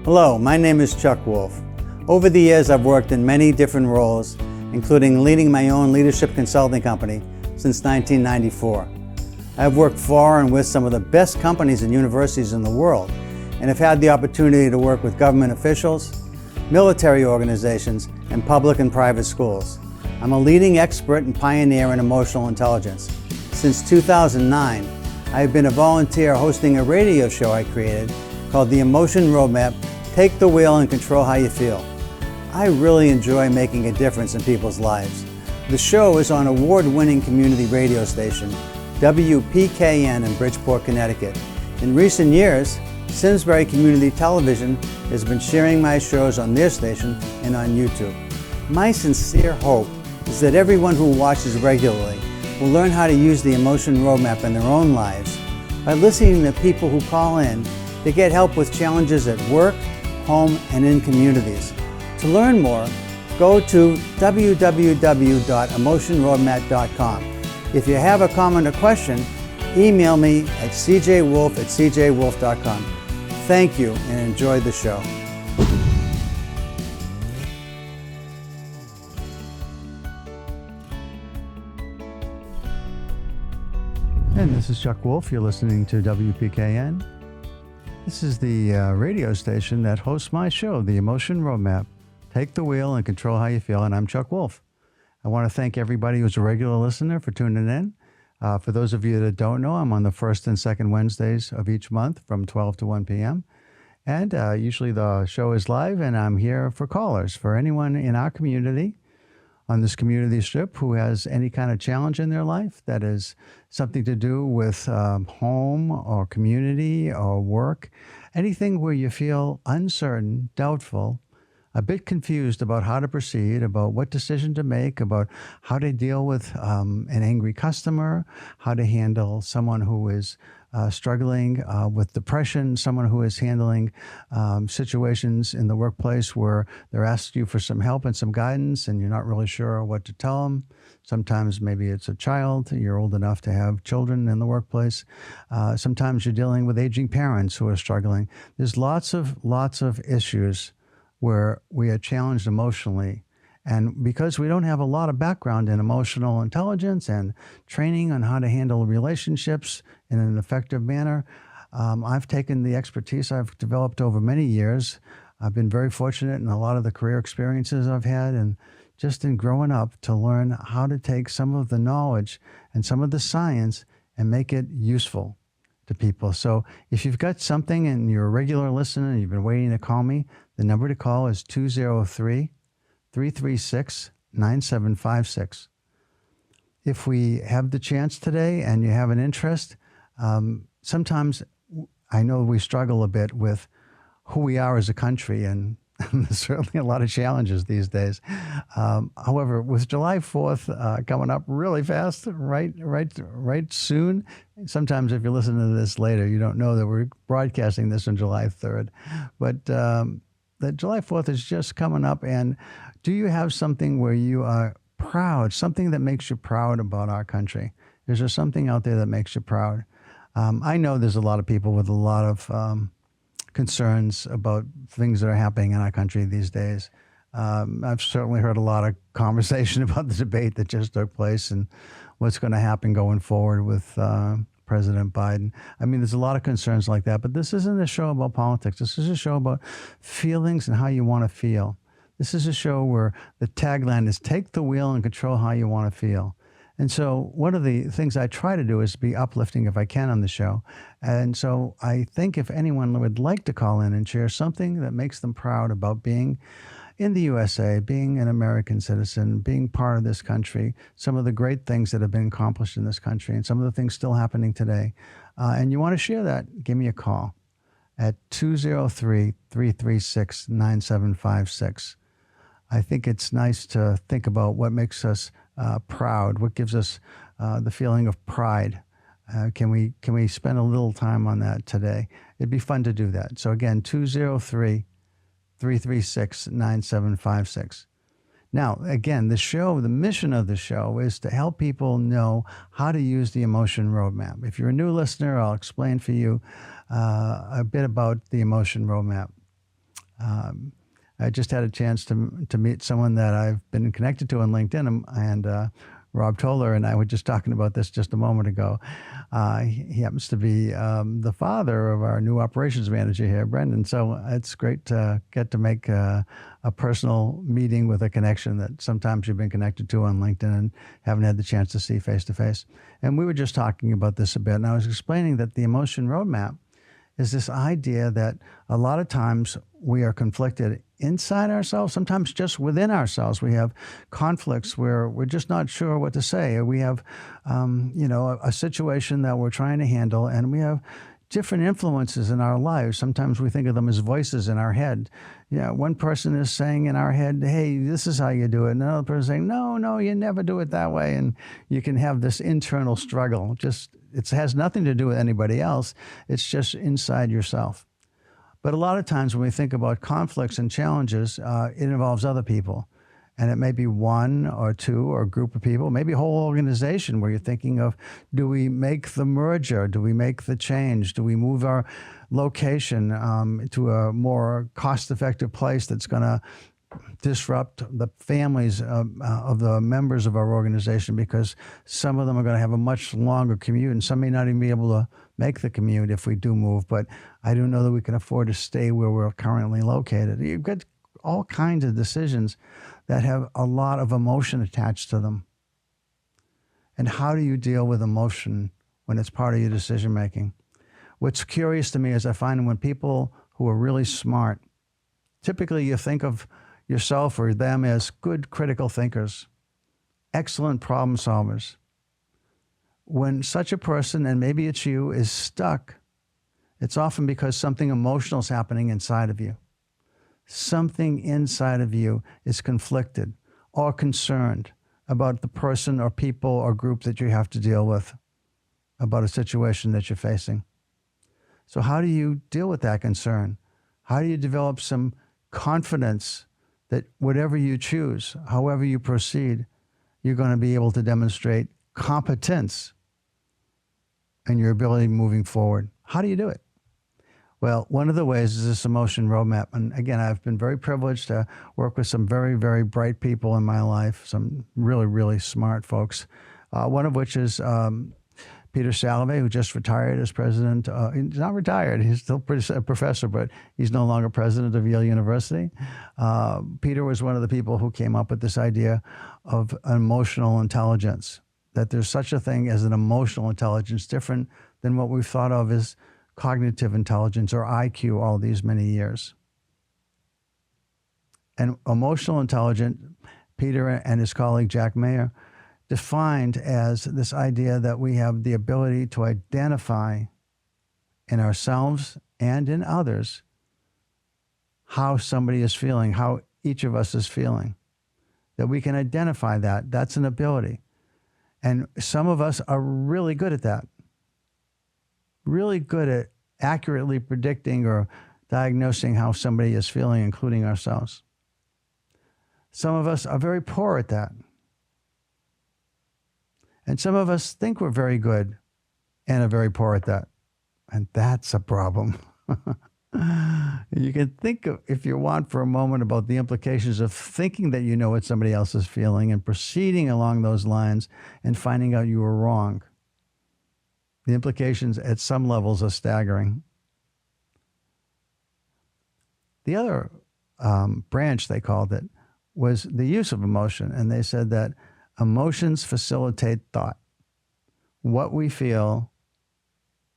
Hello, my name is Chuck Wolf. Over the years, I've worked in many different roles, including leading my own leadership consulting company since 1994. I've worked for and with some of the best companies and universities in the world, and have had the opportunity to work with government officials, military organizations, and public and private schools. I'm a leading expert and pioneer in emotional intelligence. Since 2009, I have been a volunteer hosting a radio show I created called The Emotion Roadmap: Take the Wheel and Control How You Feel. I really enjoy making a difference in people's lives. The show is on award-winning community radio station WPKN in Bridgeport, Connecticut. In recent years, Simsbury Community Television has been sharing my shows on their station and on YouTube. My sincere hope is that everyone who watches regularly will learn how to use the Emotion Roadmap in their own lives by listening to people who call in to get help with challenges at work, home, and in communities. To learn more, go to www.emotionroadmap.com. If you have a comment or question, email me at cjwolf@cjwolf.com. Thank you and enjoy the show. And this is Chuck Wolf. You're listening to WPKN. This is the radio station that hosts my show, The Emotion Roadmap. Take the wheel and control how you feel. And I'm Chuck Wolf. I want to thank everybody who's a regular listener for tuning in. For those of you that don't know, I'm on the first and second Wednesdays of each month from 12 to 1 p.m. And usually the show is live, and I'm here for callers, for anyone in our community, on this community strip, who has any kind of challenge in their life that is something to do with home or community or work, anything where you feel uncertain, doubtful, a bit confused about how to proceed, about what decision to make, about how to deal with an angry customer, how to handle someone who is struggling with depression, someone who is handling situations in the workplace where they're asking you for some help and some guidance and you're not really sure what to tell them. Sometimes maybe it's a child, you're old enough to have children in the workplace. Sometimes you're dealing with aging parents who are struggling. There's lots of issues where we are challenged emotionally. And because we don't have a lot of background in emotional intelligence and training on how to handle relationships in an effective manner, I've taken the expertise I've developed over many years. I've been very fortunate in a lot of the career experiences I've had, and just in growing up, to learn how to take some of the knowledge and some of the science and make it useful to people. So if you've got something and you're a regular listener and you've been waiting to call me, the number to call is 203-336-9756. If we have the chance today and you have an interest, sometimes I know we struggle a bit with who we are as a country, and there's certainly a lot of challenges these days. However, with July 4th coming up really fast, right soon. Sometimes if you listen to this later, you don't know that we're broadcasting this on July 3rd. But that July 4th is just coming up. And do you have something where you are proud, something that makes you proud about our country? Is there something out there that makes you proud? I know there's a lot of people with a lot of concerns about things that are happening in our country these days. I've certainly heard a lot of conversation about the debate that just took place and what's going to happen going forward with President Biden. I mean, there's a lot of concerns like that, but this isn't a show about politics. This is a show about feelings and how you want to feel. This is a show where the tagline is take the wheel and control how you want to feel. And so one of the things I try to do is be uplifting if I can on the show. And so I think if anyone would like to call in and share something that makes them proud about being in the USA, being an American citizen, being part of this country, some of the great things that have been accomplished in this country and some of the things still happening today, and you want to share that, give me a call at 203-336-9756. I think it's nice to think about what makes us proud, what gives us the feeling of pride. Can we spend a little time on that today? It'd be fun to do that. So again, 203-336-9756. Now, again, the mission of the show is to help people know how to use the Emotion Roadmap. If you're a new listener, I'll explain for you a bit about the Emotion Roadmap. I just had a chance to meet someone that I've been connected to on LinkedIn, and Rob Toller and I were just talking about this just a moment ago. He happens to be the father of our new operations manager here, Brendan. So it's great to get to make a personal meeting with a connection that sometimes you've been connected to on LinkedIn and haven't had the chance to see face to face. And we were just talking about this a bit, and I was explaining that the emotion roadmap is this idea that a lot of times we are conflicted inside ourselves, sometimes just within ourselves. We have conflicts where we're just not sure what to say. Or we have, a situation that we're trying to handle, and we have different influences in our lives. Sometimes we think of them as voices in our head. Yeah, one person is saying in our head, hey, this is how you do it. And another person saying, no, you never do it that way. And you can have this internal struggle. It has nothing to do with anybody else. It's just inside yourself. But a lot of times when we think about conflicts and challenges, it involves other people. And it may be one or two or a group of people, maybe a whole organization where you're thinking of, do we make the merger? Do we make the change? Do we move our location to a more cost-effective place that's going to disrupt the families of the members of our organization, because some of them are going to have a much longer commute and some may not even be able to make the commute if we do move. But I don't know that we can afford to stay where we're currently located. You've got all kinds of decisions that have a lot of emotion attached to them. And how do you deal with emotion when it's part of your decision making? What's curious to me is I find when people who are really smart, typically you think of yourself or them as good critical thinkers, excellent problem solvers. When such a person, and maybe it's you, is stuck, it's often because something emotional is happening inside of you. Something inside of you is conflicted or concerned about the person or people or group that you have to deal with, about a situation that you're facing. So how do you deal with that concern? How do you develop some confidence that whatever you choose, however you proceed, you're going to be able to demonstrate competence in your ability moving forward? How do you do it? Well, one of the ways is this emotion roadmap. And again, I've been very privileged to work with some very, very bright people in my life, some really, really smart folks, one of which is Peter Salovey, who just retired as president. He's not retired. He's still a professor, but he's no longer president of Yale University. Peter was one of the people who came up with this idea of emotional intelligence, that there's such a thing as an emotional intelligence, different than what we've thought of as cognitive intelligence or IQ all these many years. And emotional intelligence, Peter and his colleague Jack Mayer defined as this idea that we have the ability to identify in ourselves and in others how somebody is feeling, how each of us is feeling. That we can identify that. That's an ability. And some of us are really good at that. Really good at accurately predicting or diagnosing how somebody is feeling, including ourselves. Some of us are very poor at that. And some of us think we're very good and are very poor at that. And that's a problem. You can think, if you want, for a moment about the implications of thinking that you know what somebody else is feeling and proceeding along those lines and finding out you were wrong. The implications at some levels are staggering. The other branch, they called it, was the use of emotion. And they said that emotions facilitate thought. What we feel,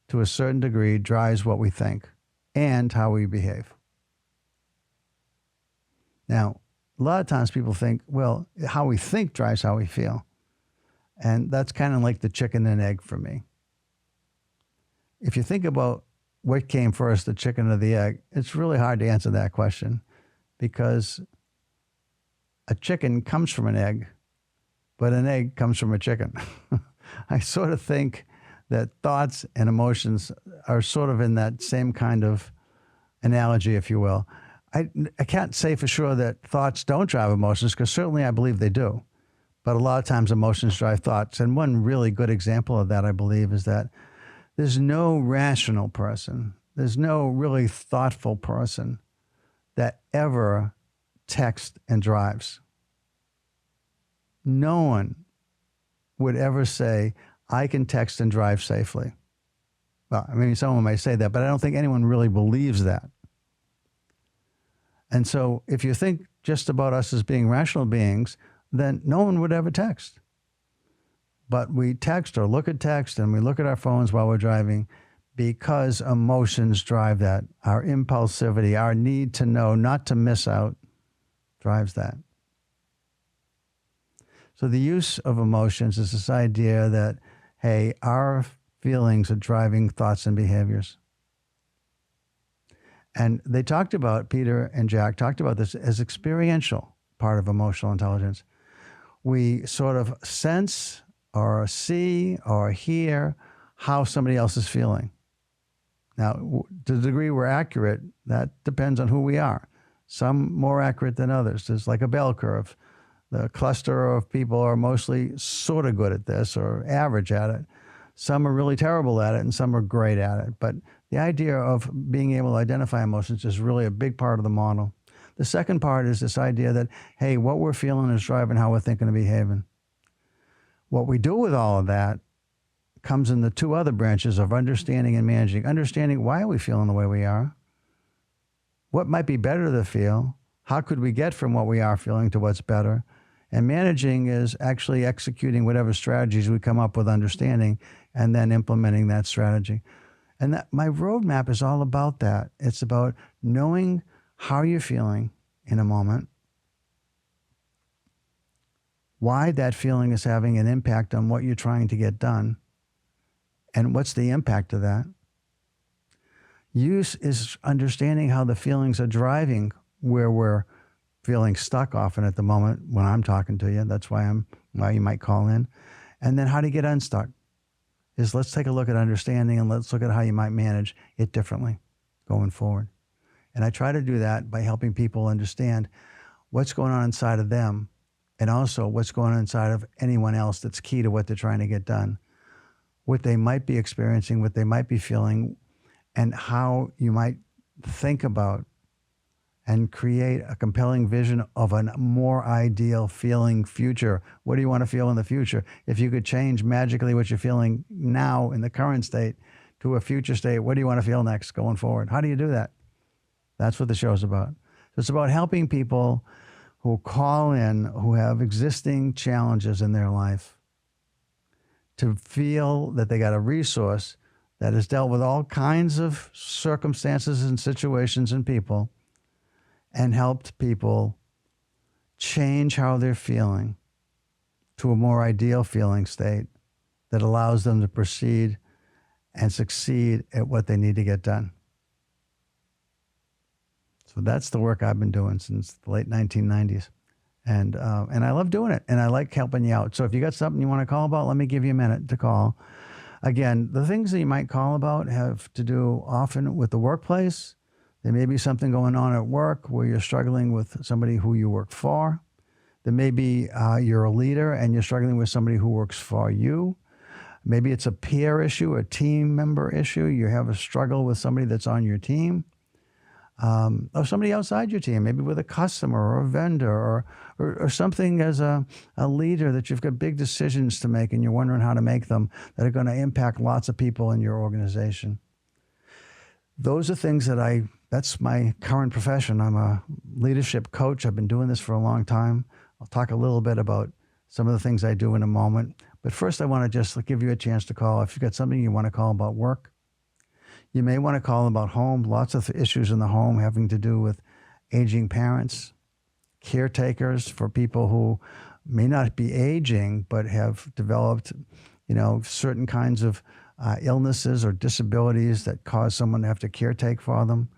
to a certain degree, drives what we think and how we behave. Now, a lot of times people think, well, how we think drives how we feel. And that's kind of like the chicken and egg for me. If you think about what came first, the chicken or the egg, it's really hard to answer that question, because a chicken comes from an egg, but an egg comes from a chicken. I sort of think that thoughts and emotions are sort of in that same kind of analogy, if you will. I can't say for sure that thoughts don't drive emotions, because certainly I believe they do. But a lot of times emotions drive thoughts. And one really good example of that, I believe, is that there's no rational person, there's no really thoughtful person that ever texts and drives. No one would ever say, I can text and drive safely. Well, I mean, someone may say that, but I don't think anyone really believes that. And so if you think just about us as being rational beings, then no one would ever text. But we text or look at text and we look at our phones while we're driving because emotions drive that. Our impulsivity, our need to know, not to miss out, drives that. So the use of emotions is this idea that, hey, our feelings are driving thoughts and behaviors. And they talked about, Peter and Jack talked about this as experiential part of emotional intelligence. We sort of sense or see or hear how somebody else is feeling. Now, to the degree we're accurate, that depends on who we are. Some more accurate than others. There's like a bell curve. The cluster of people are mostly sort of good at this or average at it. Some are really terrible at it and some are great at it. But the idea of being able to identify emotions is really a big part of the model. The second part is this idea that, hey, what we're feeling is driving how we're thinking and behaving. What we do with all of that comes in the two other branches of understanding and managing. Understanding, why are we feeling the way we are? What might be better to feel? How could we get from what we are feeling to what's better? And managing is actually executing whatever strategies we come up with, understanding, and then implementing that strategy. And that, my roadmap is all about that. It's about knowing how you're feeling in a moment, why that feeling is having an impact on what you're trying to get done, and what's the impact of that. Use is understanding how the feelings are driving where we're feeling stuck often at the moment when I'm talking to you. That's why you might call in. And then how to get unstuck is, let's take a look at understanding and let's look at how you might manage it differently going forward. And I try to do that by helping people understand what's going on inside of them and also what's going on inside of anyone else that's key to what they're trying to get done, what they might be experiencing, what they might be feeling, and how you might think about and create a compelling vision of a more ideal feeling future. What do you want to feel in the future? If you could change magically what you're feeling now in the current state to a future state, what do you want to feel next going forward? How do you do that? That's what the show's about. So it's about helping people who call in, who have existing challenges in their life, to feel that they got a resource that has dealt with all kinds of circumstances and situations and people, and helped people change how they're feeling to a more ideal feeling state that allows them to proceed and succeed at what they need to get done. So that's the work I've been doing since the late 1990s. And I love doing it, and I like helping you out. So if you got something you want to call about, let me give you a minute to call. Again, the things that you might call about have to do often with the workplace. There may be something going on at work where you're struggling with somebody who you work for. There may be you're a leader and you're struggling with somebody who works for you. Maybe it's a peer issue, a team member issue. You have a struggle with somebody that's on your team. Or somebody outside your team, maybe with a customer or a vendor or something as a leader that you've got big decisions to make and you're wondering how to make them that are going to impact lots of people in your organization. Those are things that that's my current profession. I'm a leadership coach. I've been doing this for a long time. I'll talk a little bit about some of the things I do in a moment. But first, I want to just give you a chance to call. If you've got something you want to call about work, you may want to call about home. Lots of issues in the home having to do with aging parents, caretakers for people who may not be aging, but have developed, certain kinds of illnesses or disabilities that cause someone to have to caretake for them.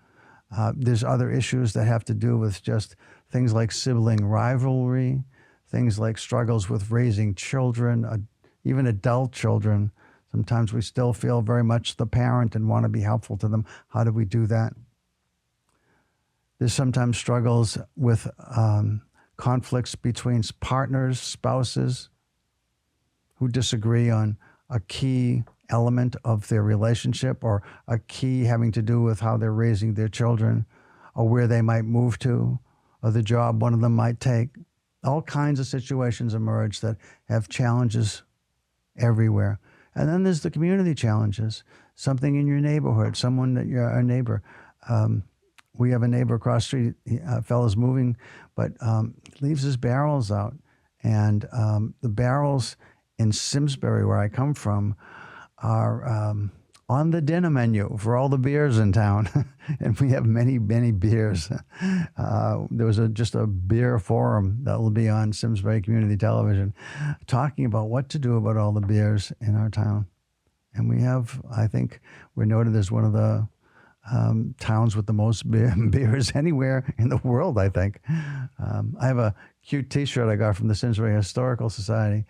There's other issues that have to do with just things like sibling rivalry, things like struggles with raising children, even adult children. Sometimes we still feel very much the parent and want to be helpful to them. How do we do that? There's sometimes struggles with conflicts between partners, spouses, who disagree on a key element of their relationship or a key having to do with how they're raising their children, or where they might move to, or the job one of them might take. All kinds of situations emerge that have challenges everywhere. And then there's the community challenges, something in your neighborhood, someone that you're a neighbor. We have a neighbor across the street, fella's moving, but leaves his barrels out. And the barrels in Simsbury, where I come from, are on the dinner menu for all the beers in town. And we have many, many beers. There was just a beer forum that will be on Simsbury Community Television talking about what to do about all the beers in our town. And we have, I think, we're noted as one of the towns with the most beers anywhere in the world, I think. I have a cute T-shirt I got from the Simsbury Historical Society.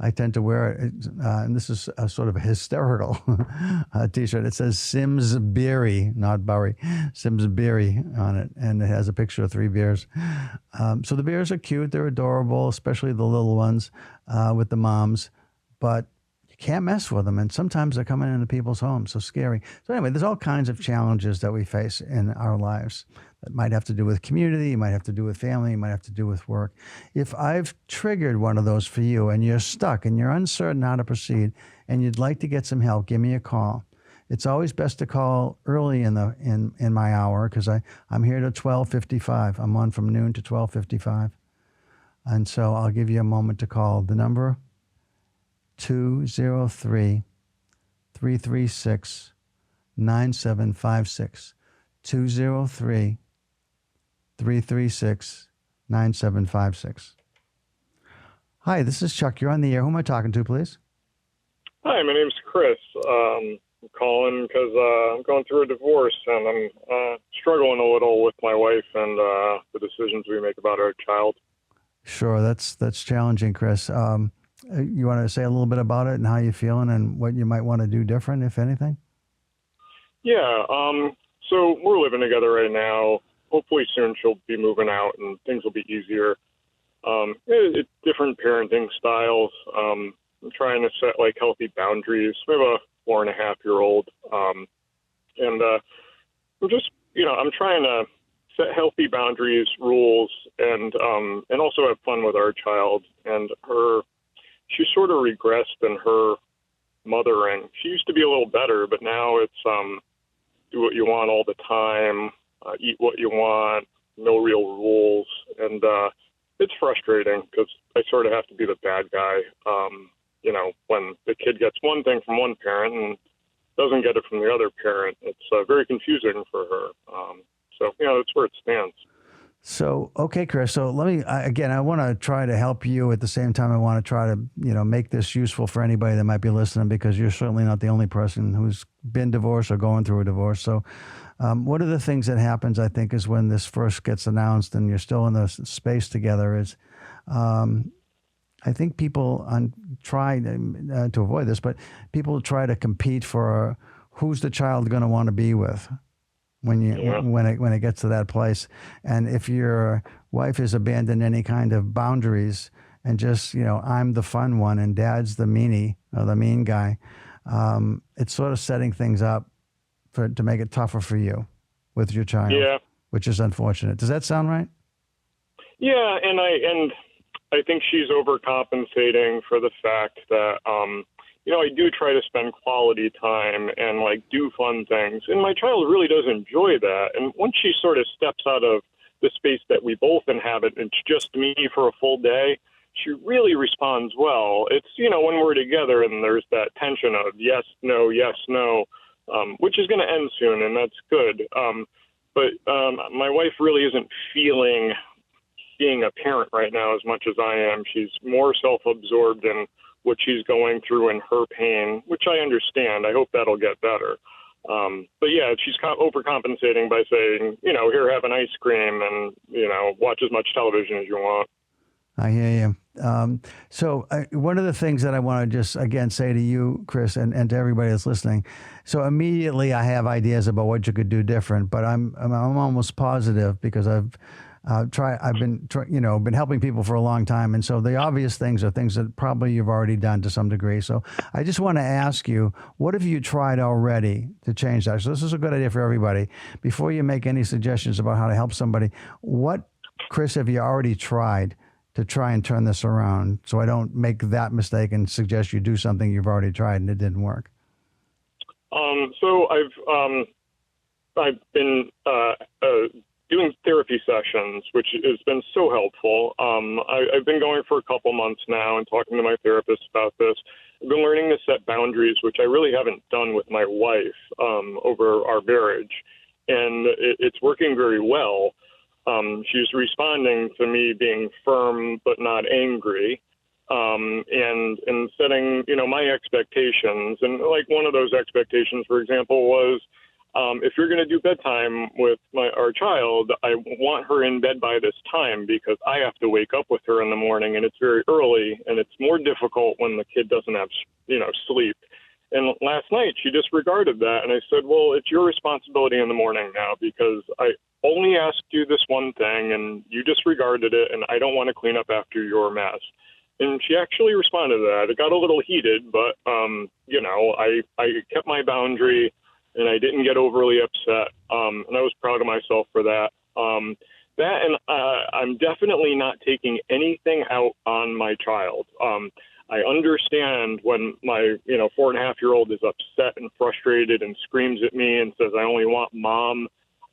I tend to wear it, and this is a sort of a hysterical T-shirt. It says Simsbury, not Bury, Simsbury on it, and it has a picture of 3 beers. So the beers are cute. They're adorable, especially the little ones with the moms, but you can't mess with them, and sometimes they're coming into people's homes, so scary. So anyway, there's all kinds of challenges that we face in our lives that might have to do with community, might have to do with family, might have to do with work. If I've triggered one of those for you and you're stuck and you're uncertain how to proceed and you'd like to get some help, give me a call. It's always best to call early in my hour because I'm here till 12:55. I'm on from noon to 12:55. And so I'll give you a moment to call. The number 203-336-9756. 203-336-9756. Hi, this is Chuck. You're on the air. Who am I talking to, please? Hi, my name's Chris. I'm calling because I'm going through a divorce, and I'm struggling a little with my wife and the decisions we make about our child. Sure, that's challenging, Chris. You want to say a little bit about it and how you're feeling and what you might want to do different, if anything? Yeah, so we're living together right now. Hopefully soon she'll be moving out and things will be easier. It's different parenting styles. I'm trying to set like healthy boundaries. We have a 4.5-year-old. And I'm just, I'm trying to set healthy boundaries, rules, and also have fun with our child. And she sort of regressed in her mothering. She used to be a little better, but now it's do what you want all the time, eat what you want, no real rules. And it's frustrating because I sort of have to be the bad guy, when the kid gets one thing from one parent and doesn't get it from the other parent. It's very confusing for her. So that's where it stands. So, okay, Chris. So I want to try to help you at the same time. I want to try to, make this useful for anybody that might be listening because you're certainly not the only person who's been divorced or going through a divorce. So one of the things that happens, I think, is when this first gets announced and you're still in the space together is I think people try to avoid this, but people try to compete for who's the child going to want to be with. When it gets to that place, and if your wife has abandoned any kind of boundaries and just I'm the fun one and Dad's the meanie or the mean guy, it's sort of setting things up to make it tougher for you with your child, which is unfortunate. Does that sound right? Yeah, and I think she's overcompensating for the fact that I do try to spend quality time and do fun things. And my child really does enjoy that. And once she sort of steps out of the space that we both inhabit, and it's just me for a full day, she really responds well. It's, when we're together and there's that tension of yes, no, which is going to end soon, and that's good. But my wife really isn't feeling being a parent right now as much as I am. She's more self-absorbed in what she's going through and her pain, which I understand. I hope that'll get better. But yeah, she's overcompensating by saying, here, have an ice cream and, watch as much television as you want. I hear you. So one of the things that I want to just, again, say to you, Chris, and to everybody that's listening. So immediately I have ideas about what you could do different, but I'm almost positive because I've been helping people for a long time, and so the obvious things are things that probably you've already done to some degree. So I just want to ask you, what have you tried already to change that? So this is a good idea for everybody. Before you make any suggestions about how to help somebody, what, Chris, have you already tried to try and turn this around? So I don't make that mistake and suggest you do something you've already tried and it didn't work. So I've been doing therapy sessions, which has been so helpful. I've been going for a couple months now and talking to my therapist about this. I've been learning to set boundaries, which I really haven't done with my wife over our marriage, and it's working very well. She's responding to me being firm but not angry. And setting, my expectations. And like one of those expectations, for example, was if you're going to do bedtime with our child, I want her in bed by this time because I have to wake up with her in the morning and it's very early and it's more difficult when the kid doesn't have, sleep. And last night she disregarded that. And I said, well, it's your responsibility in the morning now because I only asked you this one thing and you disregarded it and I don't want to clean up after your mess. And she actually responded to that. It got a little heated, but, I kept my boundary and I didn't get overly upset. And I was proud of myself for that. I'm definitely not taking anything out on my child. I understand when my, 4.5-year-old is upset and frustrated and screams at me and says, I only want mom.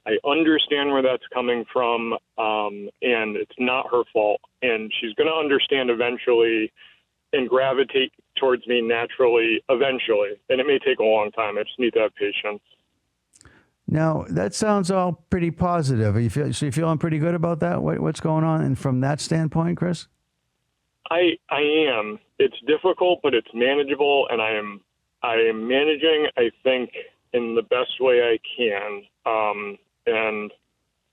I understand where that's coming from, and it's not her fault. And she's going to understand eventually and gravitate towards me naturally eventually. And it may take a long time. I just need to have patience. Now, that sounds all pretty positive. So you feeling pretty good about that? What's going on? And from that standpoint, Chris? I am. It's difficult, but it's manageable, and I am managing, I think, in the best way I can. And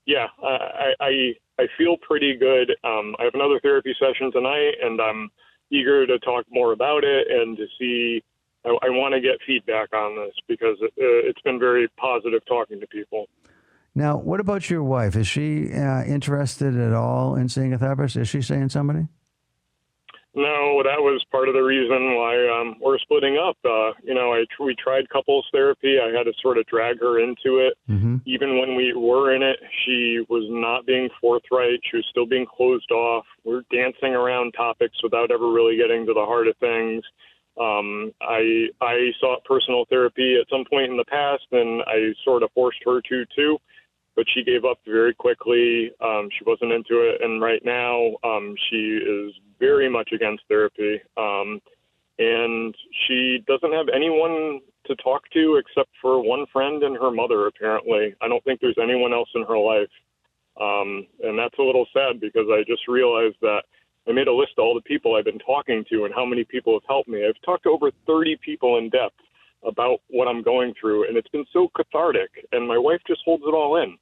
yeah, I feel pretty good. I have another therapy session tonight, and I'm eager to talk more about it and to see. I want to get feedback on this because it's been very positive talking to people. Now, what about your wife? Is she interested at all in seeing a therapist? Is she seeing somebody? No, that was part of the reason why we're splitting up. We tried couples therapy. I had to sort of drag her into it. Mm-hmm. Even when we were in it, she was not being forthright. She was still being closed off. We were dancing around topics without ever really getting to the heart of things. I sought personal therapy at some point in the past, and I sort of forced her to too. But she gave up very quickly. She wasn't into it. And right now, she is very much against therapy. And she doesn't have anyone to talk to except for one friend and her mother, apparently. I don't think there's anyone else in her life. And that's a little sad because I just realized that I made a list of all the people I've been talking to and how many people have helped me. I've talked to over 30 people in depth about what I'm going through, and it's been so cathartic. And my wife just holds it all in.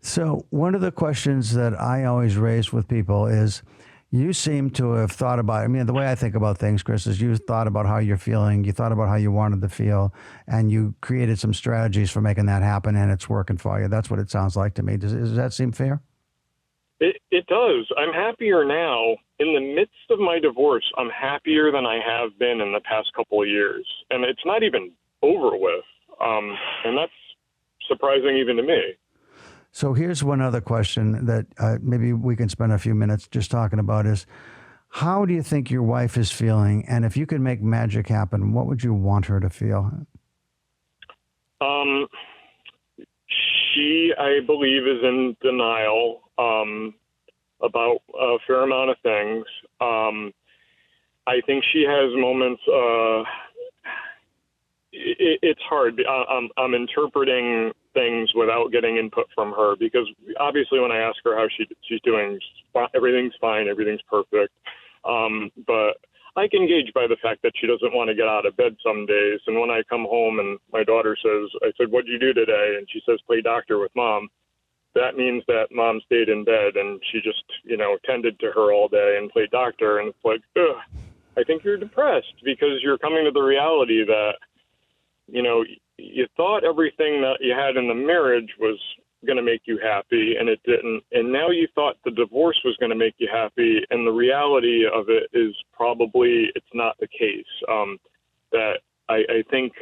So one of the questions that I always raise with people is, you seem to have thought about, the way I think about things, Chris, is you thought about how you're feeling, you thought about how you wanted to feel, and you created some strategies for making that happen, and it's working for you. That's what it sounds like to me. Does that seem fair? It does. I'm happier now. In the midst of my divorce, I'm happier than I have been in the past couple of years. And it's not even over with. And that's surprising even to me. So here's one other question that maybe we can spend a few minutes just talking about is, how do you think your wife is feeling? And if you could make magic happen, what would you want her to feel? She, I believe, is in denial about a fair amount of things. I think she has moments. It's hard. I'm interpreting things without getting input from her because obviously when I ask her how she's doing, everything's fine, everything's perfect. But I can gauge by the fact that she doesn't want to get out of bed some days. And when I come home and my daughter says, I said, what'd you do today? And she says, play doctor with mom. That means that mom stayed in bed and she just, tended to her all day and played doctor. And it's like, ugh, I think you're depressed because you're coming to the reality that, you thought everything that you had in the marriage was going to make you happy, and it didn't. And now you thought the divorce was going to make you happy, and the reality of it is probably it's not the case. That I think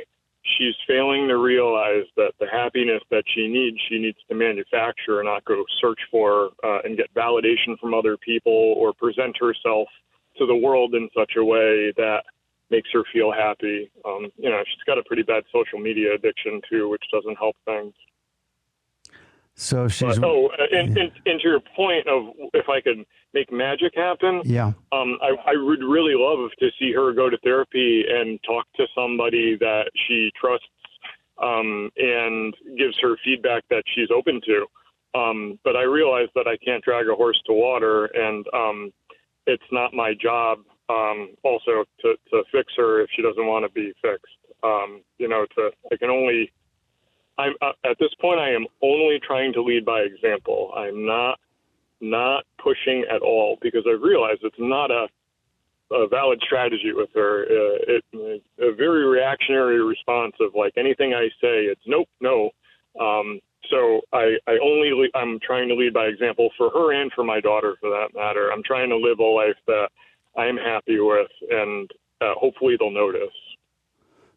she's failing to realize that the happiness that she needs to manufacture and not go search for and get validation from other people or present herself to the world in such a way that makes her feel happy. She's got a pretty bad social media addiction too, which doesn't help things. So she's. And to your point of if I could make magic happen, yeah. I would really love to see her go to therapy and talk to somebody that she trusts and gives her feedback that she's open to. But I realize that I can't drag a horse to water, and it's not my job also to fix her if she doesn't want to be fixed. I'm at this point, I am only trying to lead by example. I'm not pushing at all because I've realized it's not a valid strategy with her. It's a very reactionary response of like anything I say, it's nope, no. So I'm trying to lead by example for her and for my daughter, for that matter. I'm trying to live a life that I'm happy with, and hopefully they'll notice.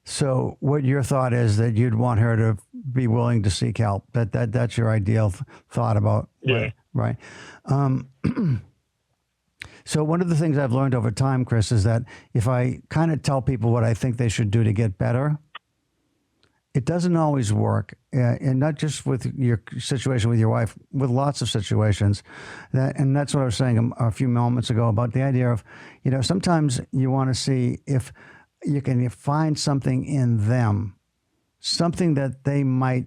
So what your thought is that you'd want her to be willing to seek help. That's your ideal thought about. Yeah. Right. So one of the things I've learned over time, Chris, is that if I kind of tell people what I think they should do to get better, it doesn't always work. And not just with your situation with your wife, with lots of situations. And that's what I was saying a few moments ago about the idea of, sometimes you want to see if you can find something in them, something that they might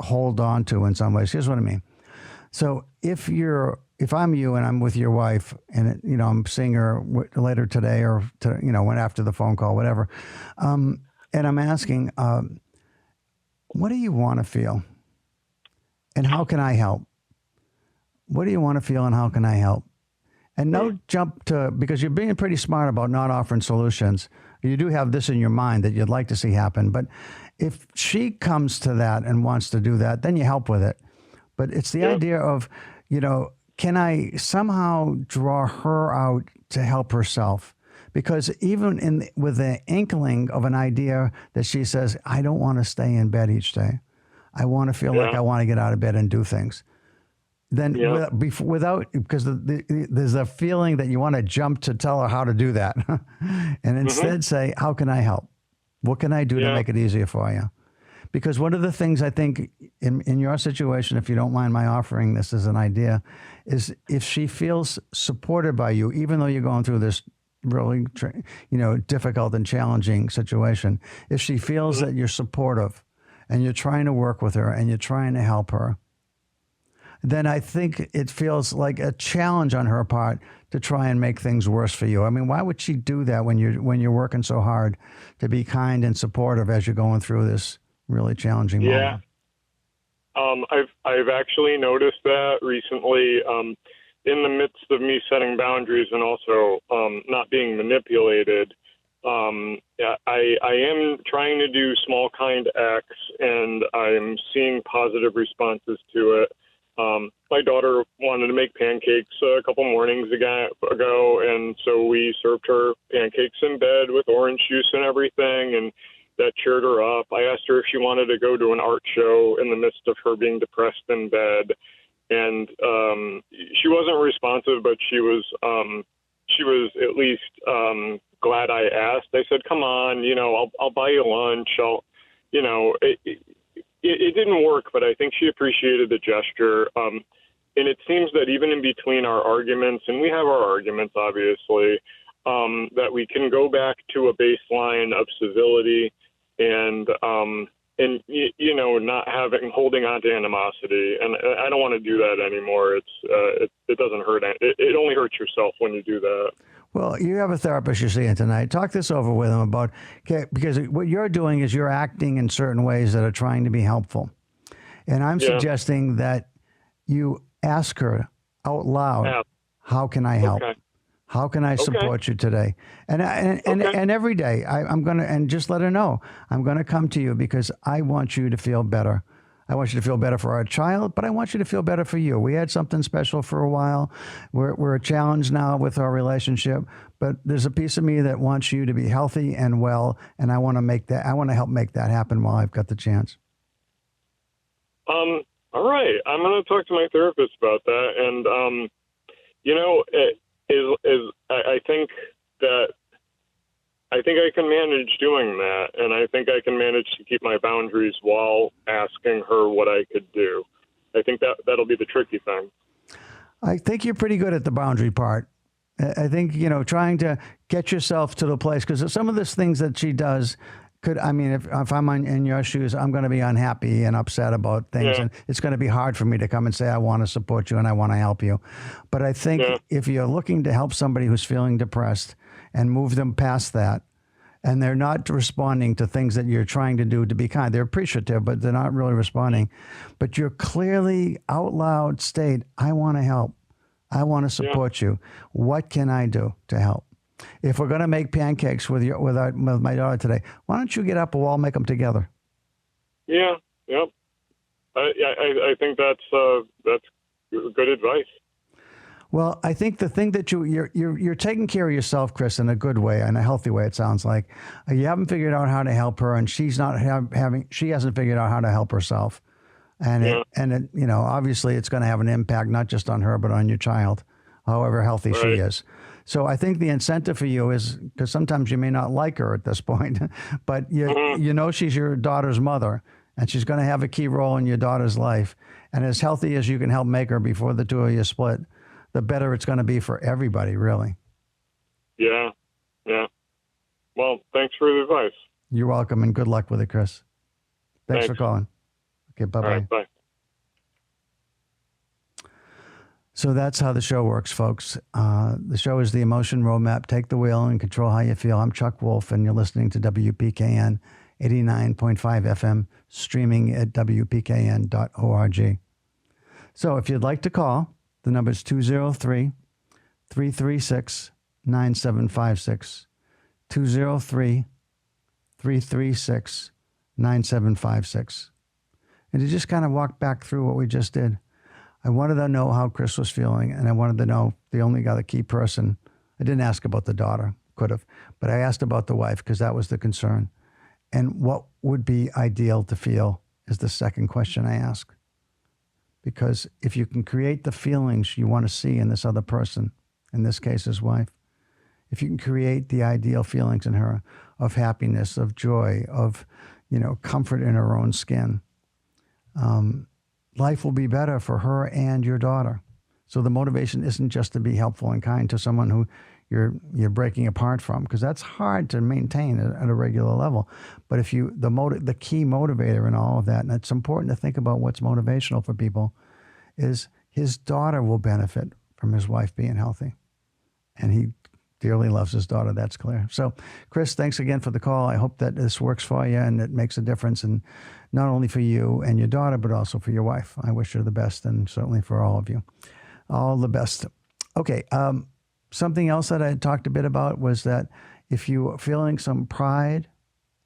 hold on to in some ways. Here's what I mean. So if I'm you and I'm with your wife and, I'm seeing her later today or, when after the phone call, whatever, and I'm asking, what do you want to feel? And how can I help? What do you want to feel and how can I help? And no jump to, because you're being pretty smart about not offering solutions. You do have this in your mind that you'd like to see happen. But if she comes to that and wants to do that, then you help with it. But it's the idea of, can I somehow draw her out to help herself? Because even with the inkling of an idea that she says, I don't want to stay in bed each day. I want to feel like I want to get out of bed and do things. Then without, because there's a feeling that you want to jump to tell her how to do that. And instead say, how can I help? What can I do to make it easier for you? Because one of the things I think in your situation, if you don't mind my offering this as an idea, is if she feels supported by you, even though you're going through this really, difficult and challenging situation, if she feels that you're supportive and you're trying to work with her and you're trying to help her, then I think it feels like a challenge on her part to try and make things worse for you. I mean, why would she do that when you're working so hard to be kind and supportive as you're going through this really challenging moment? I've actually noticed that recently in the midst of me setting boundaries and also not being manipulated. I am trying to do small, kind acts, and I'm seeing positive responses to it. My daughter wanted to make pancakes a couple mornings ago, and so we served her pancakes in bed with orange juice and everything, and that cheered her up. I asked her if she wanted to go to an art show in the midst of her being depressed in bed, and she wasn't responsive, but she was at least glad I asked. I said, "Come on, I'll buy you lunch. It didn't work, but I think she appreciated the gesture. And it seems that even in between our arguments, and we have our arguments, obviously, that we can go back to a baseline of civility and not holding on to animosity. And I don't want to do that anymore. It doesn't hurt. It only hurts yourself when you do that. Well, you have a therapist you're seeing tonight. Talk this over with him because what you're doing is you're acting in certain ways that are trying to be helpful. And I'm suggesting that you ask her out loud, how can I help? Okay. How can I support you today? And every day I'm going to, and just let her know, I'm going to come to you because I want you to feel better. I want you to feel better for our child, but I want you to feel better for you. We had something special for a while. We're a challenge now with our relationship, but there's a piece of me that wants you to be healthy and well, and I want to help make that happen while I've got the chance. All right. I'm going to talk to my therapist about that. And, I think I can manage doing that. And I think I can manage to keep my boundaries while asking her what I could do. I think that'll be the tricky thing. I think you're pretty good at the boundary part. I think, trying to get yourself to the place, because some of these things that she does if I'm in your shoes, I'm going to be unhappy and upset about things. Yeah. And it's going to be hard for me to come and say, I want to support you and I want to help you. But I think if you're looking to help somebody who's feeling depressed and move them past that, and they're not responding to things that you're trying to do to be kind, they're appreciative, but they're not really responding. But you're clearly out loud state, I want to help. I want to support you. What can I do to help? If we're going to make pancakes with my daughter today, why don't you get up and we'll all make them together? Yeah, yep. I think that's good advice. Well, I think the thing that you're taking care of yourself, Chris, in a good way, in a healthy way. It sounds like you haven't figured out how to help her, and she hasn't figured out how to help herself. And obviously, it's going to have an impact not just on her but on your child, however healthy she is. So I think the incentive for you is, because sometimes you may not like her at this point, but she's your daughter's mother, and she's going to have a key role in your daughter's life. And as healthy as you can help make her before the two of you split, the better it's going to be for everybody, really. Yeah. Well, thanks for the advice. You're welcome, and good luck with it, Chris. Thanks for calling. Okay, bye-bye. All right, bye. So that's how the show works, folks. The show is the Emotion Roadmap. Take the wheel and control how you feel. I'm Chuck Wolf, and you're listening to WPKN 89.5 FM, streaming at WPKN.org. So if you'd like to call, the number is 203-336-9756. 203-336-9756. And to just kind of walk back through what we just did. I wanted to know how Chris was feeling, and I wanted to know the only other key person. I didn't ask about the daughter, could have, but I asked about the wife because that was the concern. And what would be ideal to feel is the second question I ask. Because if you can create the feelings you want to see in this other person, in this case his wife, if you can create the ideal feelings in her of happiness, of joy, of comfort in her own skin, life will be better for her and your daughter. So the motivation isn't just to be helpful and kind to someone who you're breaking apart from, because that's hard to maintain at a regular level. But if the key motivator in all of that, and it's important to think about what's motivational for people, is his daughter will benefit from his wife being healthy. And he dearly loves his daughter, that's clear. So, Chris, thanks again for the call. I hope that this works for you and it makes a difference, and not only for you and your daughter, but also for your wife. I wish her the best, and certainly for all of you. All the best. Okay, something else that I had talked a bit about was that if you are feeling some pride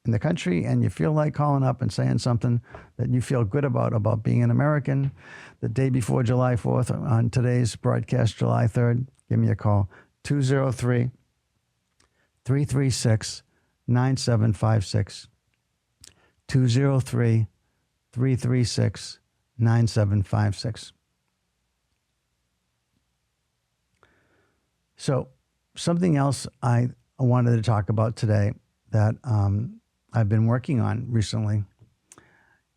in the country and you feel like calling up and saying something that you feel good about being an American, the day before July 4th, on today's broadcast, July 3rd, give me a call. 203-336-9756. 203-336-9756. So something else I wanted to talk about today that I've been working on recently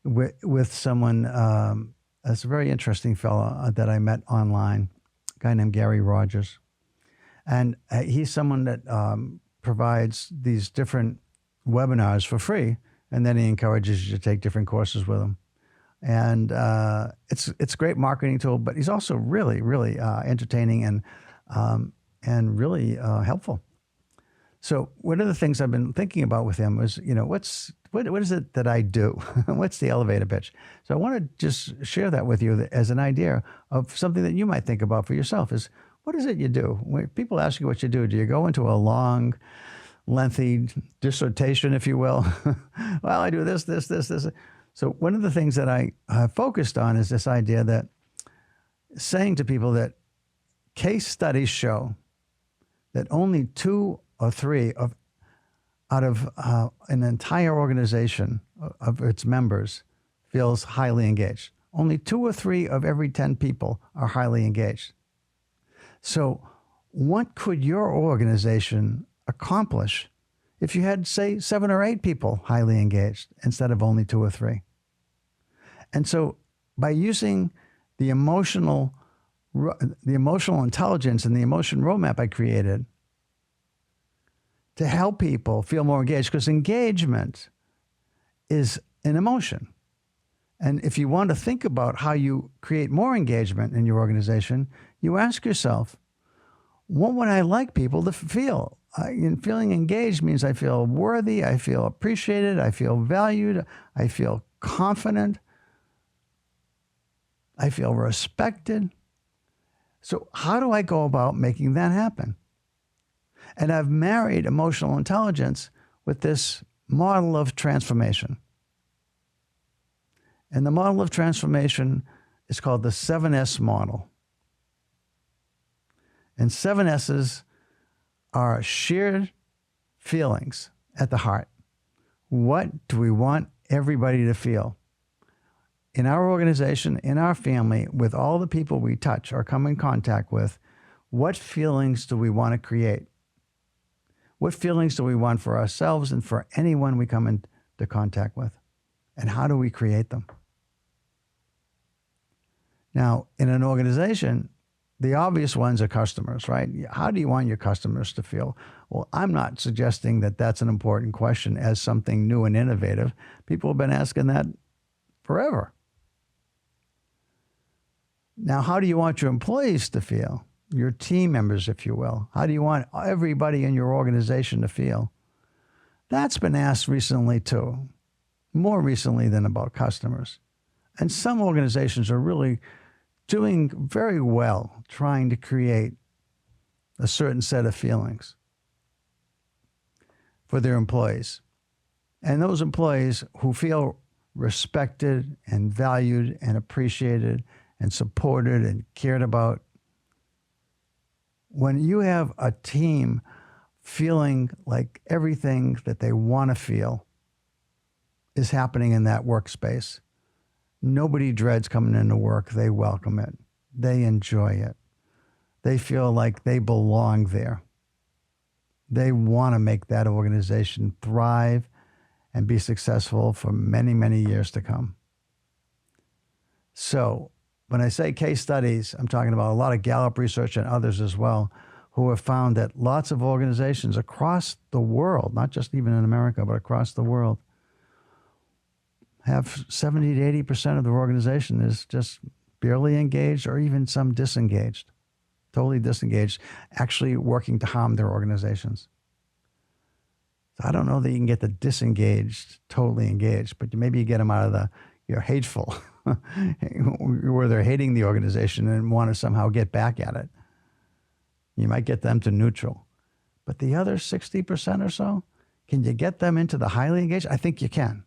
with someone, that's a very interesting fellow that I met online, a guy named Gary Rogers. And he's someone that provides these different webinars for free, and then he encourages you to take different courses with him. And it's a great marketing tool, but he's also really, really entertaining and really helpful. So one of the things I've been thinking about with him was, what is it that I do? What's the elevator pitch? So I want to just share that with you as an idea of something that you might think about for yourself is, what is it you do? When people ask you what you do you go into a long, lengthy dissertation, if you will? Well, I do this. So one of the things that I focused on is this idea that saying to people that case studies show that only 2 or 3 out of an entire organization of its members feels highly engaged. Only 2 or 3 of every 10 people are highly engaged. So what could your organization accomplish if you had, say, 7 or 8 people highly engaged instead of only 2 or 3? And so by using the emotional intelligence and the emotion roadmap I created to help people feel more engaged, because engagement is an emotion. And if you want to think about how you create more engagement in your organization, you ask yourself, what would I like people to feel? Feeling engaged means I feel worthy, I feel appreciated, I feel valued, I feel confident, I feel respected. So how do I go about making that happen? And I've married emotional intelligence with this model of transformation. And the model of transformation is called the 7S model. And 7 S's are shared feelings at the heart. What do we want everybody to feel? In our organization, in our family, with all the people we touch or come in contact with, what feelings do we want to create? What feelings do we want for ourselves and for anyone we come into contact with? And how do we create them? Now, in an organization, the obvious ones are customers, right? How do you want your customers to feel? Well, I'm not suggesting that that's an important question as something new and innovative. People have been asking that forever. Now, how do you want your employees to feel? Your team members, if you will. How do you want everybody in your organization to feel? That's been asked recently too, more recently than about customers. And some organizations are really doing very well trying to create a certain set of feelings for their employees. And those employees who feel respected and valued and appreciated and supported and cared about. When you have a team feeling like everything that they want to feel is happening in that workspace, nobody dreads coming into work. They welcome it. They enjoy it. They feel like they belong there. They want to make that organization thrive and be successful for many, many years to come. So when I say case studies, I'm talking about a lot of Gallup research and others as well, who have found that lots of organizations across the world, not just even in America, but across the world, have 70 to 80% of their organization is just barely engaged or even some disengaged, totally disengaged, actually working to harm their organizations. So I don't know that you can get the disengaged totally engaged, but maybe you get them out of the hateful, where they're hating the organization and want to somehow get back at it. You might get them to neutral. But the other 60% or so, can you get them into the highly engaged? I think you can.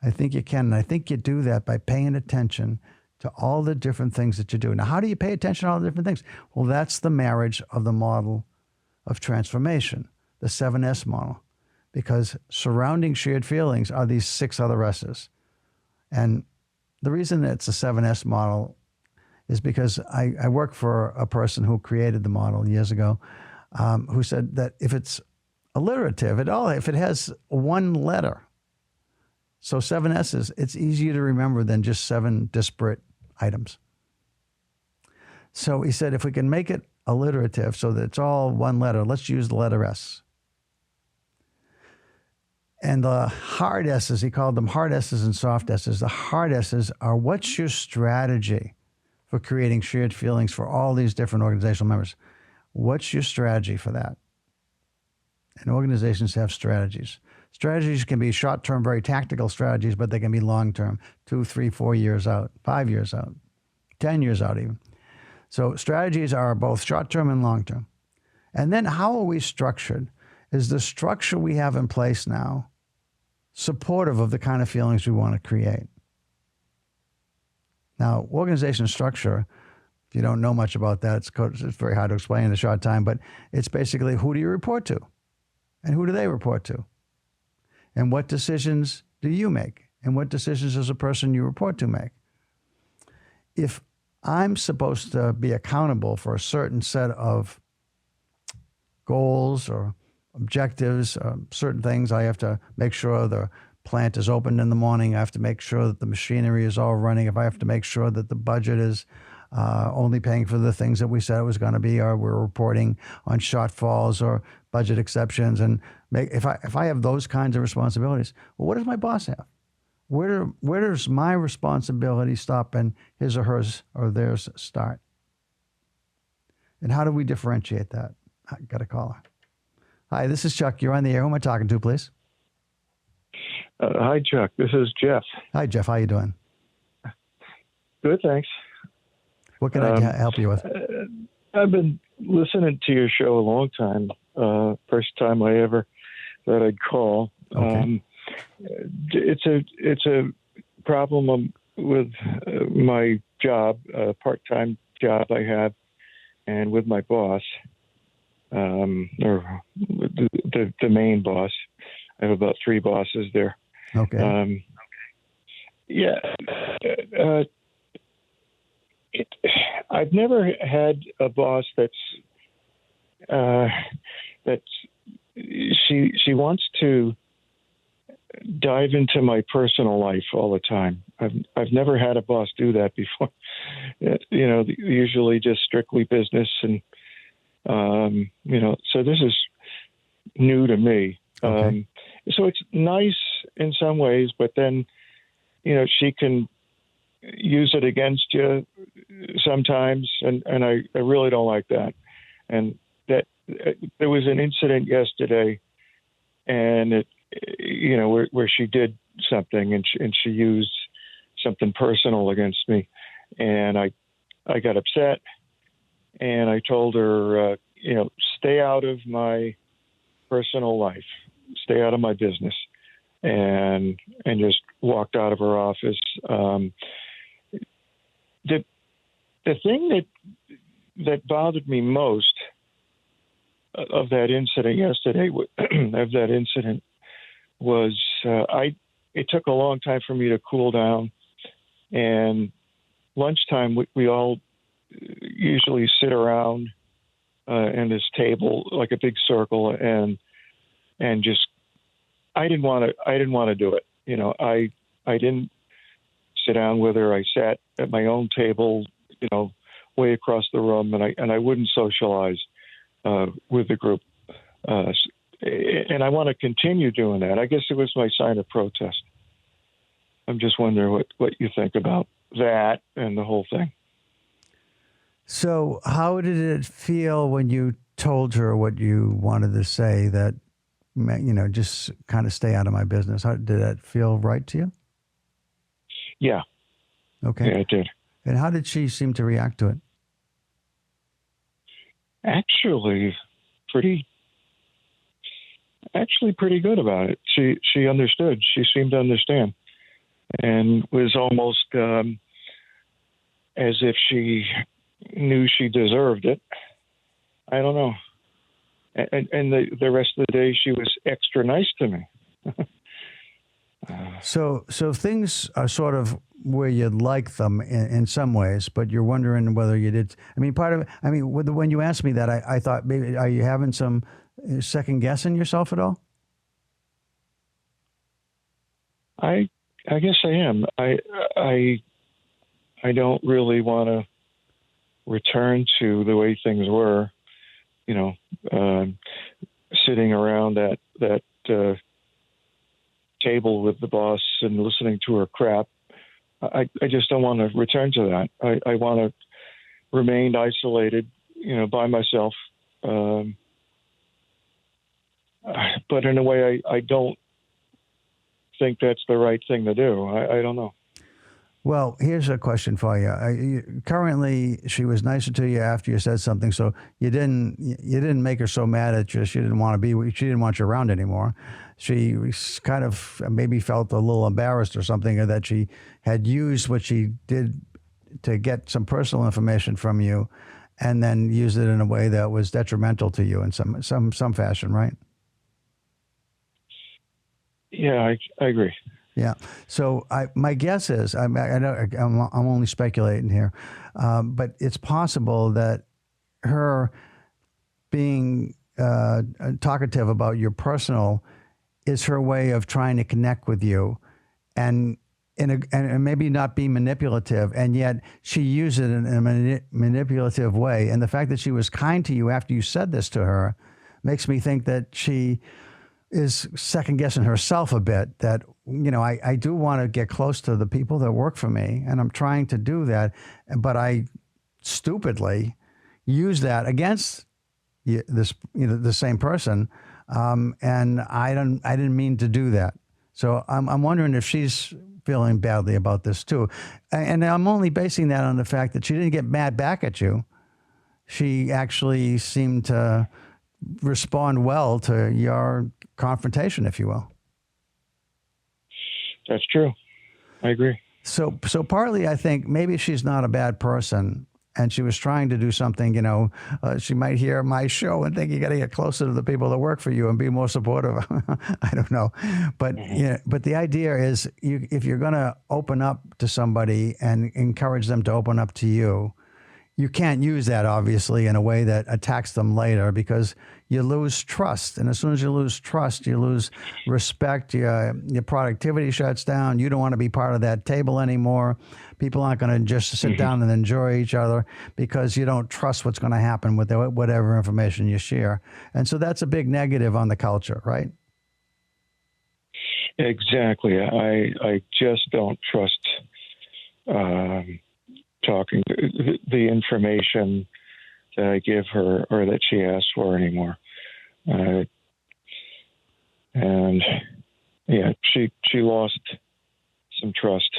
I think you can. And I think you do that by paying attention to all the different things that you do. Now, how do you pay attention to all the different things? Well, that's the marriage of the model of transformation, the 7S model, because surrounding shared feelings are these 6 other S's. And the reason it's a 7S model is because I work for a person who created the model years ago, who said that if it's alliterative at all, if it has one letter, so 7 S's, it's easier to remember than just 7 disparate items. So he said, if we can make it alliterative so that it's all one letter, let's use the letter S. And the hard S's, he called them hard S's and soft S's. The hard S's are, what's your strategy for creating shared feelings for all these different organizational members? What's your strategy for that? And organizations have strategies. Strategies can be short-term, very tactical strategies, but they can be long-term, 2, 3, 4 years out, 5 years out, 10 years out even. So strategies are both short-term and long-term. And then how are we structured? Is the structure we have in place now supportive of the kind of feelings we want to create. Now, organization structure, if you don't know much about that, it's very hard to explain in a short time, but it's basically who do you report to? And who do they report to? And what decisions do you make? And what decisions does the person you report to make? If I'm supposed to be accountable for a certain set of goals or objectives, certain things, I have to make sure the plant is open in the morning. I have to make sure that the machinery is all running. If I have to make sure that the budget is only paying for the things that we said it was going to be, or we're reporting on shortfalls or budget exceptions, and if I have those kinds of responsibilities, well, what does my boss have? Where does my responsibility stop and his or hers or theirs start? And how do we differentiate that? I got a caller. Hi, this is Chuck. You're on the air. Who am I talking to, please? Hi, Chuck. This is Jeff. Hi, Jeff. How you doing? Good, thanks. What can I help you with? I've been listening to your show a long time. First time I ever thought I'd call. Okay. It's a problem with my job, part-time job I have, and with my boss, or the main boss. I have about 3 bosses there. Okay. I've never had a boss that's she wants to dive into my personal life all the time. I've never had a boss do that before. Usually just strictly business, and so this is new to me. Okay. So it's nice in some ways, but then she can use it against you sometimes, and I really don't like that. And that there was an incident yesterday, and where she did something and she used something personal against me, and I got upset, and I told her, stay out of my personal life, stay out of my business, and just walked out of her office. The thing that bothered me most of that incident yesterday, was it took a long time for me to cool down, and lunchtime we all usually sit around in this table like a big circle, and just I didn't want to do it. I didn't sit down with her. I sat at my own table, way across the room, and I wouldn't socialize with the group. And I want to continue doing that. I guess it was my sign of protest. I'm just wondering what you think about that and the whole thing. So how did it feel when you told her what you wanted to say, that, just kind of stay out of my business? How did that feel right to you? Yeah. Okay. Yeah, it did. And how did she seem to react to it? Actually pretty good about it. She understood. She seemed to understand, and was almost as if she knew she deserved it. I don't know. And the rest of the day, she was extra nice to me. So things are sort of where you'd like them in some ways, but you're wondering whether you did. When you asked me that, I thought, maybe, are you having some second guessing yourself at all? I guess I am. I don't really want to return to the way things were, sitting around that table with the boss and listening to her crap. I just don't want to return to that. I want to remain isolated, by myself. But in a way, I don't think that's the right thing to do. I don't know. Well, here's a question for you. Currently, she was nicer to you after you said something, so you didn't make her so mad at you. She didn't want to be. She didn't want you around anymore. She was kind of maybe felt a little embarrassed or something, or that she had used what she did to get some personal information from you, and then used it in a way that was detrimental to you in some fashion, right? Yeah, I agree. Yeah. So my guess is, I know I'm only speculating here, but it's possible that her being talkative about your personal is her way of trying to connect with you, and and maybe not be manipulative, and yet she used it in a manipulative way. And the fact that she was kind to you after you said this to her makes me think that she is second guessing herself a bit, that, I do want to get close to the people that work for me, and I'm trying to do that, but I stupidly use that against the same person, and I didn't mean to do that. So I'm wondering if she's feeling badly about this too, and I'm only basing that on the fact that she didn't get mad back at you. She actually seemed to respond well to your confrontation, if you will. That's true. I agree. So partly I think maybe she's not a bad person, and she was trying to do something, she might hear my show and think you got to get closer to the people that work for you and be more supportive. I don't know. But, but the idea is, if you're going to open up to somebody and encourage them to open up to you, you can't use that, obviously, in a way that attacks them later, because you lose trust. And as soon as you lose trust, you lose respect. Your productivity shuts down. You don't want to be part of that table anymore. People aren't going to just sit down and enjoy each other because you don't trust what's going to happen with whatever information you share. And so that's a big negative on the culture, right? Exactly. I just don't trust talking the information that I give her or that she asks for anymore. And yeah, she lost some trust.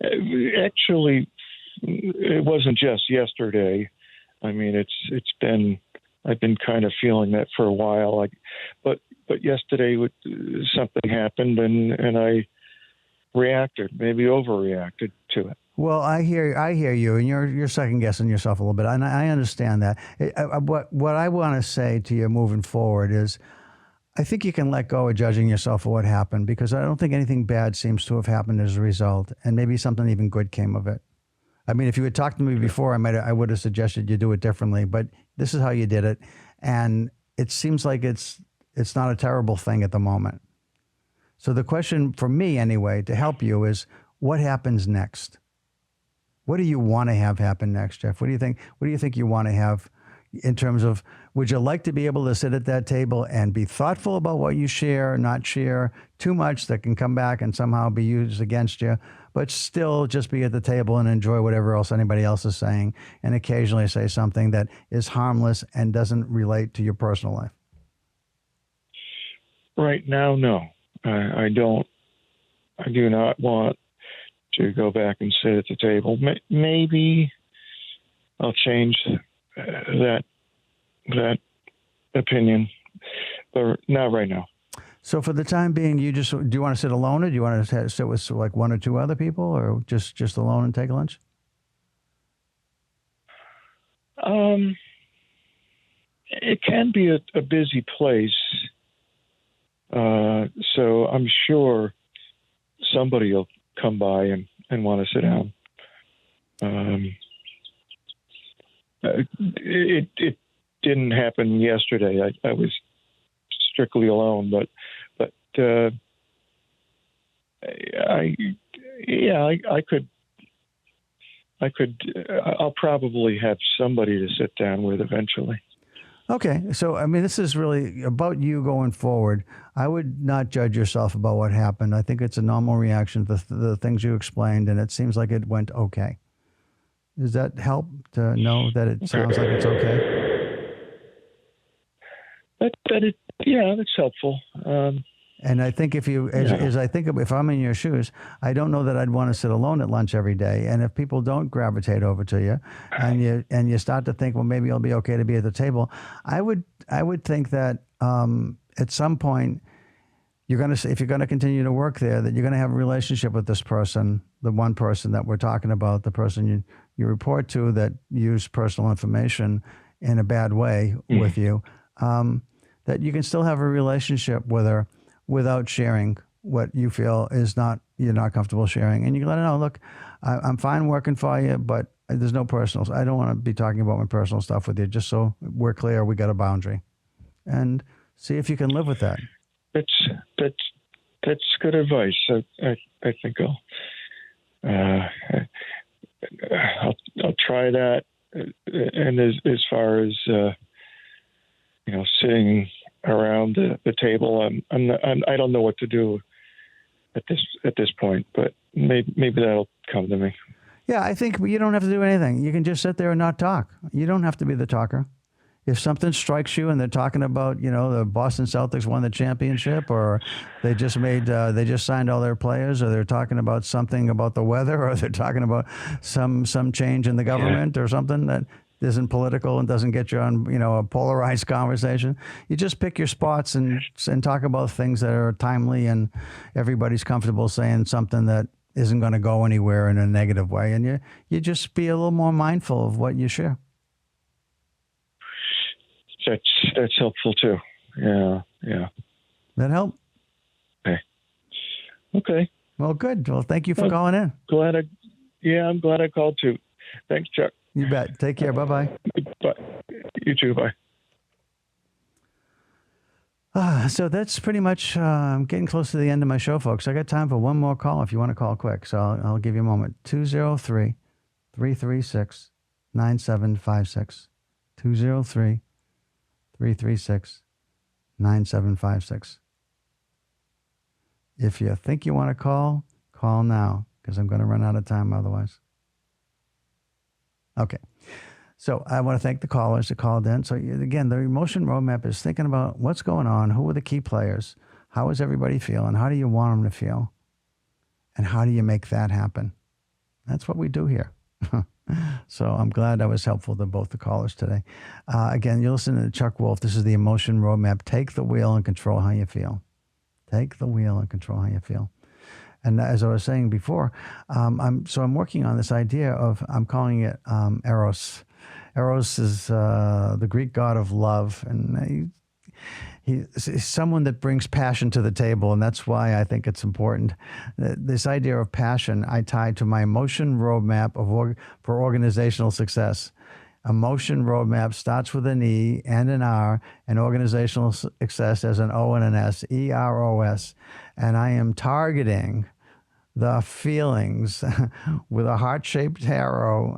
Actually, it wasn't just yesterday. I mean, I've been kind of feeling that for a while. But yesterday something happened, and I reacted, maybe overreacted to it. Well, I hear you, and you're second guessing yourself a little bit, and I understand that. What I want to say to you moving forward is, I think you can let go of judging yourself for what happened, because I don't think anything bad seems to have happened as a result, and maybe something even good came of it. I mean, if you had talked to me before, I would have suggested you do it differently, but this is how you did it, and it seems like it's not a terrible thing at the moment. So the question for me, anyway, to help you is, what happens next? What do you want to have happen next, Jeff? What do you think? What do you think you want to have in terms of, would you like to be able to sit at that table and be thoughtful about what you share, not share too much that can come back and somehow be used against you, but still just be at the table and enjoy whatever else anybody else is saying, and occasionally say something that is harmless and doesn't relate to your personal life? Right now, no. I do not want to go back and sit at the table. Maybe I'll change that opinion, but not right now. So for the time being, do you want to sit alone, or do you want to sit with like one or two other people, or just alone and take lunch? It can be a busy place, so I'm sure somebody will come by and want to sit down. It didn't happen yesterday. I was strictly alone, but I'll probably have somebody to sit down with eventually. Okay. So, I mean, this is really about you going forward. I would not judge yourself about what happened. I think it's a normal reaction to the things you explained, and it seems like it went okay. Does that help to know that it sounds like it's okay? Yeah, that's helpful. And I think if I'm in your shoes, I don't know that I'd want to sit alone at lunch every day. And if people don't gravitate over to you, and you start to think, well, maybe it'll be okay to be at the table, I would think that at some point if you're gonna continue to work there, that you're gonna have a relationship with this person, the one person that we're talking about, the person you report to that used personal information in a bad way with you, that you can still have a relationship with her without sharing what you feel you're not comfortable sharing. And you can let her know, look, I'm fine working for you, but there's no personals. I don't want to be talking about my personal stuff with you, just so we're clear, we got a boundary. And see if you can live with that. That's good advice. I think I'll try that. And as far as sitting around the table, I don't know what to do at this point, but maybe that'll come to me. Yeah, I think you don't have to do anything. You can just sit there and not talk. You don't have to be the talker. If something strikes you and they're talking about, the Boston Celtics won the championship, or they just signed all their players, or they're talking about something about the weather, or they're talking about some change in the government or something that isn't political and doesn't get you on, a polarized conversation, you just pick your spots and talk about things that are timely and everybody's comfortable saying something that isn't going to go anywhere in a negative way. And you just be a little more mindful of what you share. That's helpful too. Yeah. That help? Okay. Well, good. Well, thank you for calling in. I'm glad I called too. Thanks, Chuck. You bet. Take care. Bye-bye. Bye. You too. Bye. So that's pretty much, I'm getting close to the end of my show, folks. I got time for one more call if you want to call quick. So I'll give you a moment. 203-336-9756. 203-336-9756. If you think you want to call now, because I'm going to run out of time otherwise. Okay. So I want to thank the callers that called in. So again, the emotion roadmap is thinking about what's going on, who are the key players, how is everybody feeling, how do you want them to feel, and how do you make that happen? That's what we do here. So I'm glad I was helpful to both the callers today. Again, you're listening to Chuck Wolf. This is the emotion roadmap. Take the wheel and control how you feel. Take the wheel and control how you feel. And as I was saying before, I'm working on this idea of, I'm calling it Eros. Eros is the Greek god of love, and he's someone that brings passion to the table, and that's why I think it's important. This idea of passion I tied to my emotion roadmap for organizational success. Emotion roadmap starts with an E and an R, and organizational success as an O and an S, EROS. And I am targeting the feelings with a heart-shaped arrow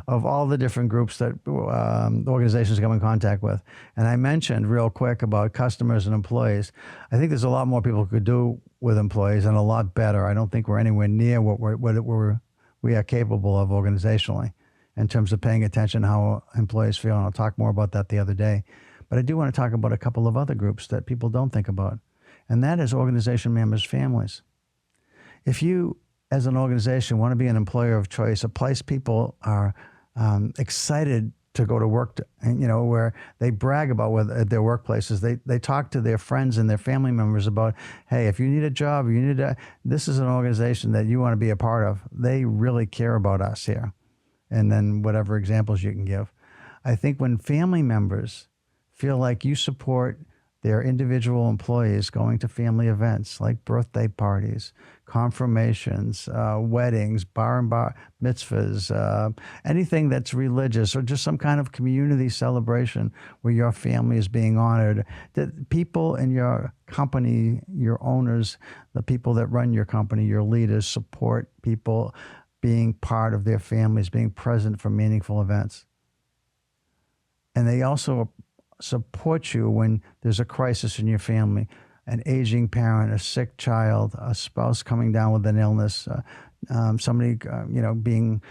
of all the different groups that organizations come in contact with. And I mentioned real quick about customers and employees. I think there's a lot more people could do with employees, and a lot better. I don't think we're anywhere near what we are capable of organizationally in terms of paying attention to how employees feel. And I'll talk more about that the other day. But I do want to talk about a couple of other groups that people don't think about, and that is organization members' families. If you, as an organization, want to be an employer of choice, a place people are excited to go to work, where they brag about at their workplaces, they talk to their friends and their family members about, hey, if you need a job, this is an organization that you want to be a part of. They really care about us here. And then whatever examples you can give. I think when family members feel like you support their individual employees going to family events like birthday parties, confirmations, weddings, bar and bar mitzvahs, anything that's religious, or just some kind of community celebration where your family is being honored, that people in your company, your owners, the people that run your company, your leaders, support people being part of their families, being present for meaningful events. And they also support you when there's a crisis in your family. an aging parent, a sick child, a spouse coming down with an illness, somebody, being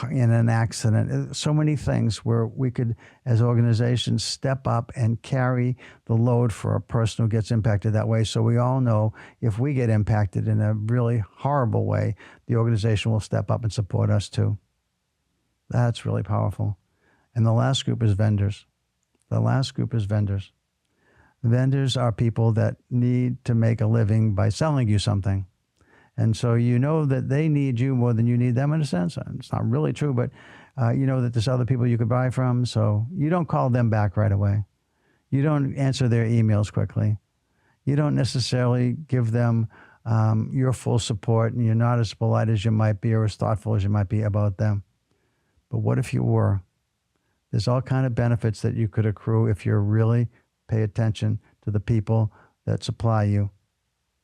in an accident. So many things where we could, as organizations, step up and carry the load for a person who gets impacted that way. So we all know if we get impacted in a really horrible way, the organization will step up and support us too. That's really powerful. And the last group is vendors. The last group is vendors. Vendors are people that need to make a living by selling you something. And so you know that they need you more than you need them in a sense. It's not really true, but you know that there's other people you could buy from. So you don't call them back right away. You don't answer their emails quickly. You don't necessarily give them your full support, and you're not as polite as you might be or as thoughtful as you might be about them. But what if you were? There's all kind of benefits that you could accrue if you really pay attention to the people that supply you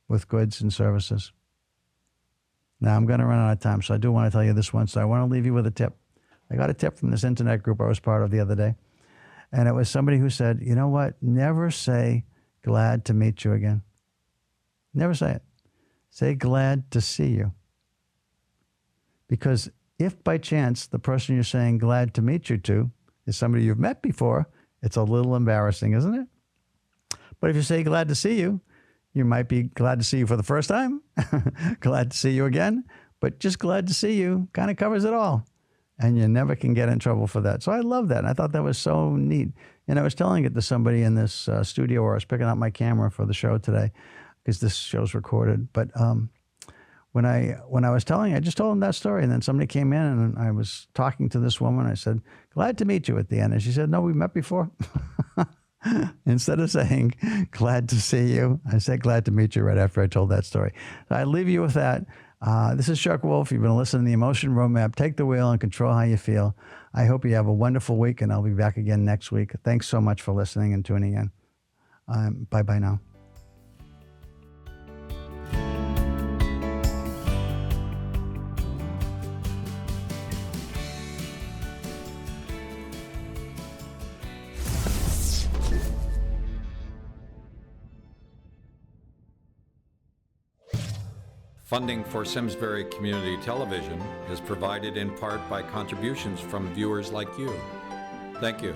with goods and services. Now, I'm going to run out of time, so I do want to tell you this one. So I want to leave you with a tip. I got a tip from this internet group I was part of the other day. And it was somebody who said, you know what? Never say glad to meet you again. Never say it. Say glad to see you. Because if by chance the person you're saying glad to meet you to is somebody you've met before, it's a little embarrassing, isn't it? But if you say glad to see you, you might be glad to see you for the first time, glad to see you again, but just glad to see you kind of covers it all. And you never can get in trouble for that. So I love that. And I thought that was so neat. And I was telling it to somebody in this studio where I was picking up my camera for the show today, because this show's recorded. But when I was telling, I just told them that story. And then somebody came in and I was talking to this woman. I said, glad to meet you at the end. And she said, no, we met before. Instead of saying, glad to see you, I said, glad to meet you right after I told that story. So I leave you with that. This is Chuck Wolf. You've been listening to the Emotion Roadmap. Take the wheel and control how you feel. I hope you have a wonderful week, and I'll be back again next week. Thanks so much for listening and tuning in. Bye-bye now. Funding for Simsbury Community Television is provided in part by contributions from viewers like you. Thank you.